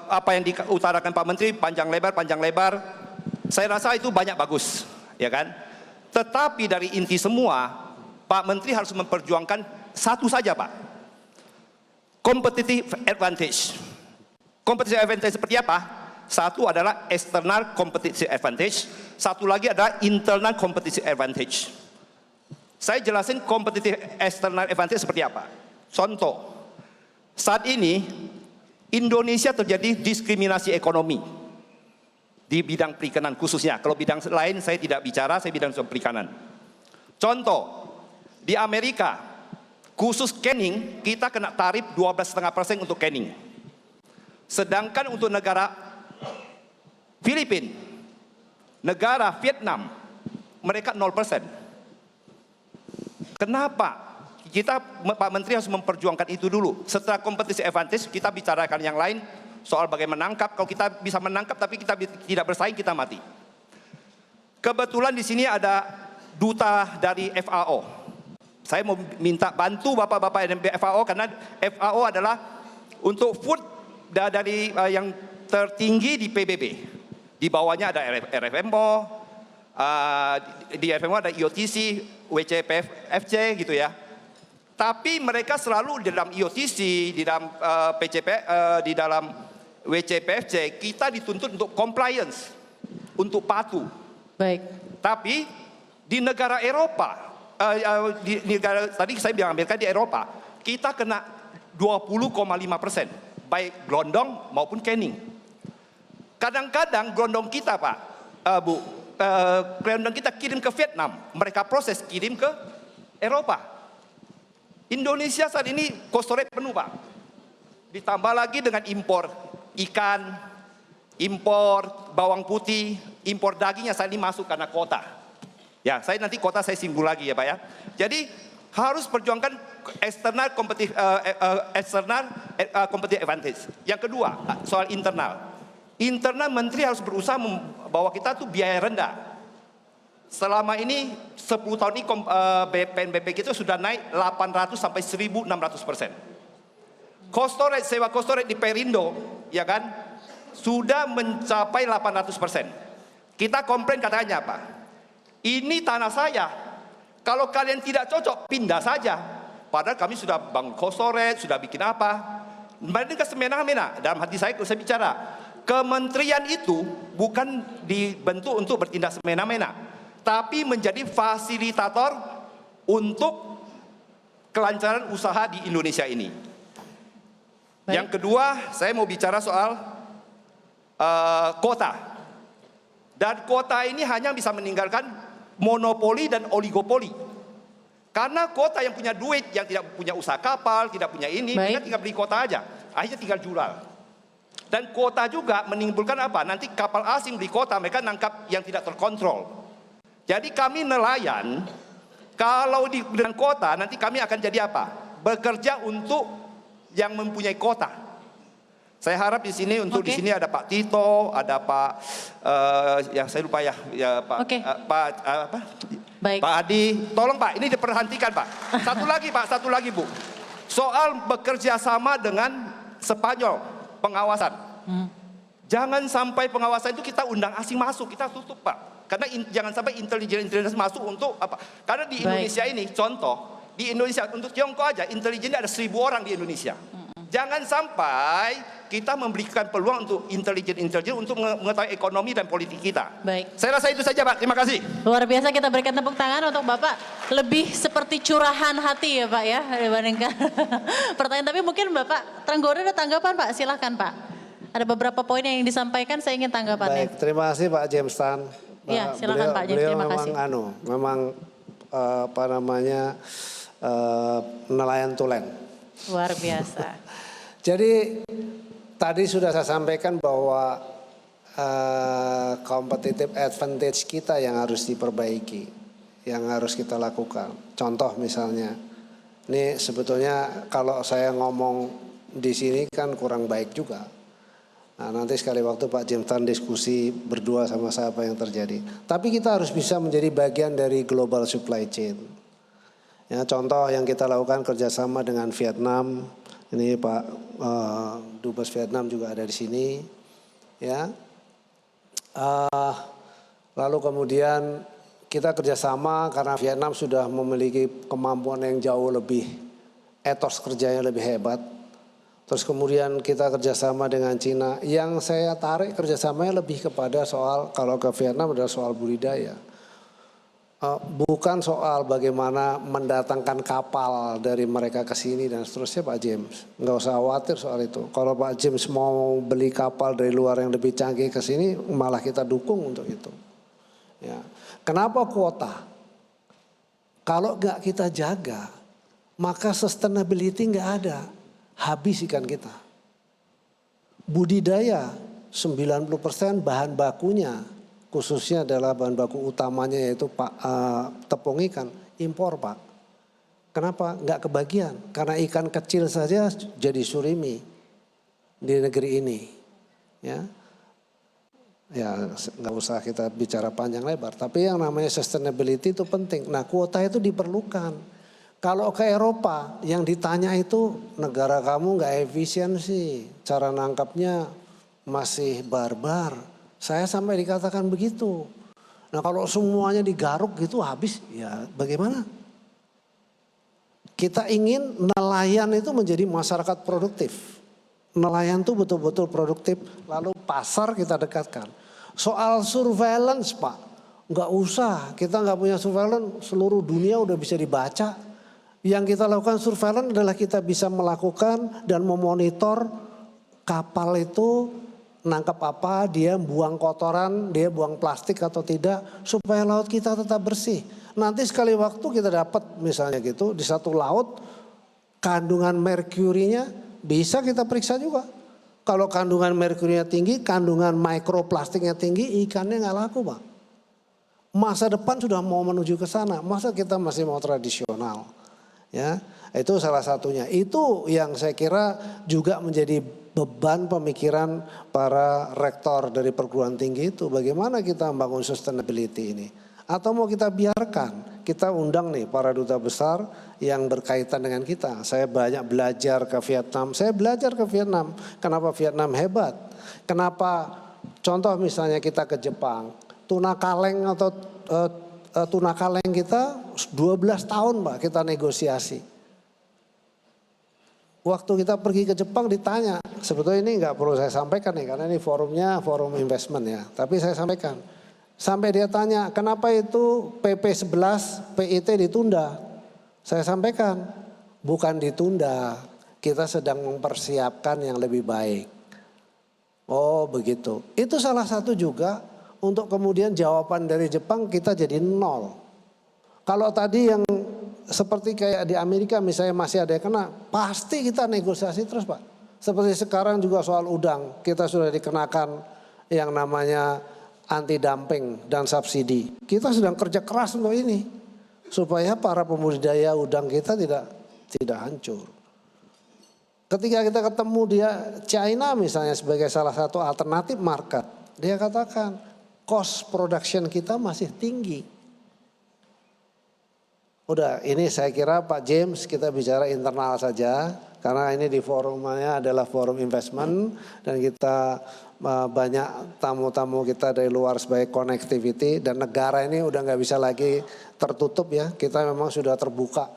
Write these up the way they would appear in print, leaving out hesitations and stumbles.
apa yang diutarakan Pak Menteri panjang lebar, saya rasa itu banyak bagus, ya kan? Tetapi dari inti semua, Pak Menteri harus memperjuangkan satu saja, Pak. Competitive advantage. Competitive advantage seperti apa? Satu adalah external competitive advantage, satu lagi adalah internal competitive advantage. Saya jelasin competitive external advantage seperti apa. Contoh, saat ini Indonesia terjadi diskriminasi ekonomi di bidang perikanan khususnya. Kalau bidang lain saya tidak bicara, saya bidang perikanan. Contoh, di Amerika khusus canning kita kena tarif 12,5% untuk canning. Sedangkan untuk negara Filipina, negara Vietnam, mereka 0%. Kenapa? Pak Menteri harus memperjuangkan itu dulu. Setelah kompetisi advantage, kita bicarakan yang lain soal bagaimana menangkap. Kalau kita bisa menangkap tapi kita tidak bersaing, kita mati. Kebetulan di sini ada duta dari FAO. Saya mau minta bantu bapak-bapak FAO karena FAO adalah untuk food dari yang tertinggi di PBB. Di bawahnya ada RFMO, di RFMO ada IOTC, WCPFC gitu ya. Tapi mereka selalu di dalam IOTC, di dalam di dalam WCPFC, kita dituntut untuk compliance, untuk patuh. Baik. Tapi di negara Eropa, di negara tadi saya bilang Amerika, di Eropa, kita kena 20,5%, baik gelondong maupun canning. Kadang-kadang gelondong kita, Pak, Bu, gelondong kita kirim ke Vietnam, mereka proses kirim ke Eropa. Indonesia saat ini cold storage penuh, Pak. Ditambah lagi dengan impor ikan, impor bawang putih, impor dagingnya saat ini masuk karena kuota. Ya, saya nanti kuota saya singgung lagi ya, Pak ya. Jadi harus perjuangkan external competitive advantage. Yang kedua, soal internal. Internal Menteri harus berusaha membawa kita tuh biaya rendah. Selama ini 10 tahun ini PNBP kita sudah naik 800 sampai 1.600%. Cold storage, sewa cold storage di Perindo, ya kan, sudah mencapai 800%. Kita komplain katanya apa? Ini tanah saya. Kalau kalian tidak cocok, pindah saja. Padahal kami sudah bangun cold storage, sudah bikin apa? Mereka semena-mena. Dalam hati saya bicara, kementerian itu bukan dibentuk untuk bertindak semena-mena, tapi menjadi fasilitator untuk kelancaran usaha di Indonesia ini. Baik. Yang kedua, saya mau bicara soal kota. Dan kota ini hanya bisa meninggalkan monopoli dan oligopoli. Karena kota yang punya duit, yang tidak punya usaha kapal, tidak punya ini, mereka tinggal beli kota aja. Akhirnya tinggal jual. Dan kota juga menimbulkan apa? Nanti kapal asing beli kota, mereka nangkap yang tidak terkontrol. Jadi kami nelayan, kalau di dengan kota, nanti kami akan jadi apa? Bekerja untuk yang mempunyai kota. Saya harap di sini untuk di sini ada Pak Tito, ada Pak, ya saya lupa ya Pak, Pak Adi. Tolong Pak, ini diperhatikan Pak. Satu lagi Bu. Soal bekerja sama dengan Spanyol, pengawasan. Jangan sampai pengawasan itu kita undang asing masuk, kita tutup Pak. Karena jangan sampai intelijen masuk untuk apa? Karena di Indonesia ini, contoh, di Indonesia untuk Tiongkok aja, intelijennya ada 1.000 orang di Indonesia. Jangan sampai kita memberikan peluang untuk intelijen untuk mengetahui ekonomi dan politik kita. Baik. Saya rasa itu saja Pak, terima kasih. Luar biasa, kita berikan tepuk tangan untuk Bapak. Lebih seperti curahan hati ya Pak ya, dibandingkan pertanyaan. Tapi mungkin Bapak Trenggono ada tanggapan Pak, silahkan Pak. Ada beberapa poin yang disampaikan, saya ingin tanggapannya. Baik, terima kasih Pak James Tan. Ya, silakan Pak James, terima kasih. Memang nelayan tulen. Luar biasa. Jadi tadi sudah saya sampaikan bahwa competitive advantage kita yang harus diperbaiki, yang harus kita lakukan. Contoh misalnya, ini sebetulnya kalau saya ngomong di sini kan kurang baik juga. Nah, nanti sekali waktu Pak James Tan diskusi berdua sama saya apa yang terjadi. Tapi kita harus bisa menjadi bagian dari global supply chain. Ya, contoh yang kita lakukan kerjasama dengan Vietnam, Ini Pak Dubes Vietnam juga ada di sini, ya. Lalu kemudian kita kerjasama karena Vietnam sudah memiliki kemampuan yang jauh lebih, etos kerjanya lebih hebat. Terus kemudian kita kerjasama dengan Cina. Yang saya tarik kerjasamanya lebih kepada soal, kalau ke Vietnam adalah soal budidaya. Bukan soal bagaimana mendatangkan kapal dari mereka ke sini dan seterusnya Pak James. Nggak usah khawatir soal itu. Kalau Pak James mau beli kapal dari luar yang lebih canggih ke sini, malah kita dukung untuk itu. Ya. Kenapa kuota? Kalau nggak kita jaga, maka sustainability nggak ada. Habis ikan kita. Budidaya 90% bahan bakunya, khususnya adalah bahan baku utamanya yaitu tepung ikan, impor Pak. Kenapa? Nggak kebagian. Karena ikan kecil saja jadi surimi di negeri ini. Ya nggak usah kita bicara panjang lebar. Tapi yang namanya sustainability itu penting. Nah kuota itu diperlukan. Kalau ke Eropa yang ditanya itu negara kamu nggak efisiensi, cara nangkapnya masih barbar. Saya sampai dikatakan begitu. Nah kalau semuanya digaruk gitu habis, ya bagaimana? Kita ingin nelayan itu menjadi masyarakat produktif. Nelayan itu betul-betul produktif, lalu pasar kita dekatkan. Soal surveillance Pak, nggak usah, kita nggak punya surveillance, seluruh dunia udah bisa dibaca. Yang kita lakukan surveillance adalah kita bisa melakukan dan memonitor kapal itu nangkap apa, dia buang kotoran, dia buang plastik atau tidak, supaya laut kita tetap bersih. Nanti sekali waktu kita dapat misalnya gitu di satu laut kandungan merkurinya bisa kita periksa juga. Kalau kandungan merkurinya tinggi, kandungan mikroplastiknya tinggi, ikannya nggak laku Pak. Masa depan sudah mau menuju ke sana, masa kita masih mau tradisional? Ya, itu salah satunya. Itu yang saya kira juga menjadi beban pemikiran para rektor dari perguruan tinggi itu. Bagaimana kita membangun sustainability ini? Atau mau kita biarkan? Kita undang nih para duta besar yang berkaitan dengan kita. Saya banyak belajar ke Vietnam. Saya belajar ke Vietnam. Kenapa Vietnam hebat? Kenapa contoh misalnya kita ke Jepang. Tuna kaleng atau tuna kaleng kita 12 tahun Pak kita negosiasi. Waktu kita pergi ke Jepang ditanya, sebetulnya ini nggak perlu saya sampaikan nih karena ini forumnya forum investment ya. Tapi saya sampaikan, sampai dia tanya kenapa itu PP 11 PIT ditunda. Saya sampaikan, bukan ditunda, kita sedang mempersiapkan yang lebih baik. Oh begitu, itu salah satu juga. Untuk kemudian jawaban dari Jepang kita jadi nol. Kalau tadi yang seperti kayak di Amerika misalnya masih ada yang kena, pasti kita negosiasi terus Pak. Seperti sekarang juga soal udang, kita sudah dikenakan yang namanya anti dumping dan subsidi. Kita sedang kerja keras untuk ini supaya para pembudidaya udang kita tidak hancur. Ketika kita ketemu dia China misalnya sebagai salah satu alternatif market, dia katakan cost production kita masih tinggi. Udah ini saya kira Pak James kita bicara internal saja. Karena ini di forumnya adalah forum investment. Dan kita banyak tamu-tamu kita dari luar sebagai connectivity. Dan negara ini udah gak bisa lagi tertutup ya. Kita memang sudah terbuka.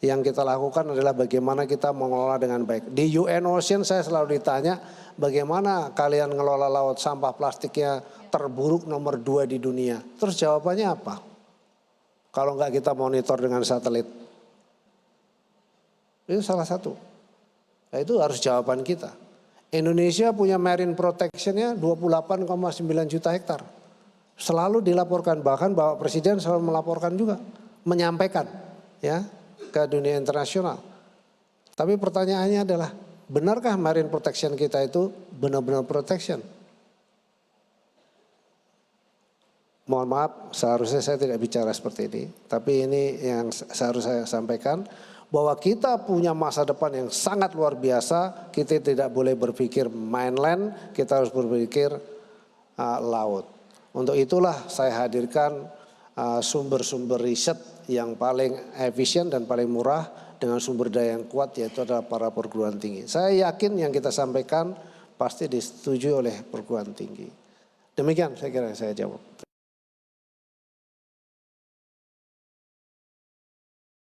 Yang kita lakukan adalah bagaimana kita mengelola dengan baik. Di UN Ocean saya selalu ditanya bagaimana kalian ngelola laut sampah plastiknya terburuk nomor 2 di dunia. Terus jawabannya apa? Kalau nggak kita monitor dengan satelit. Itu salah satu. Nah, itu harus jawaban kita. Indonesia punya marine protectionnya 28,9 juta hektar. Selalu dilaporkan, bahkan Bapak Presiden selalu melaporkan juga. Menyampaikan ya ke dunia internasional. Tapi pertanyaannya adalah, benarkah marine protection kita itu benar-benar protection? Mohon maaf, seharusnya saya tidak bicara seperti ini. Tapi ini yang seharusnya saya sampaikan. Bahwa kita punya masa depan yang sangat luar biasa. Kita tidak boleh berpikir mainland, kita harus berpikir laut. Untuk itulah saya hadirkan sumber-sumber riset yang paling efisien dan paling murah dengan sumber daya yang kuat, yaitu adalah para perguruan tinggi. Saya yakin yang kita sampaikan pasti disetujui oleh perguruan tinggi. Demikian saya kira saya jawab.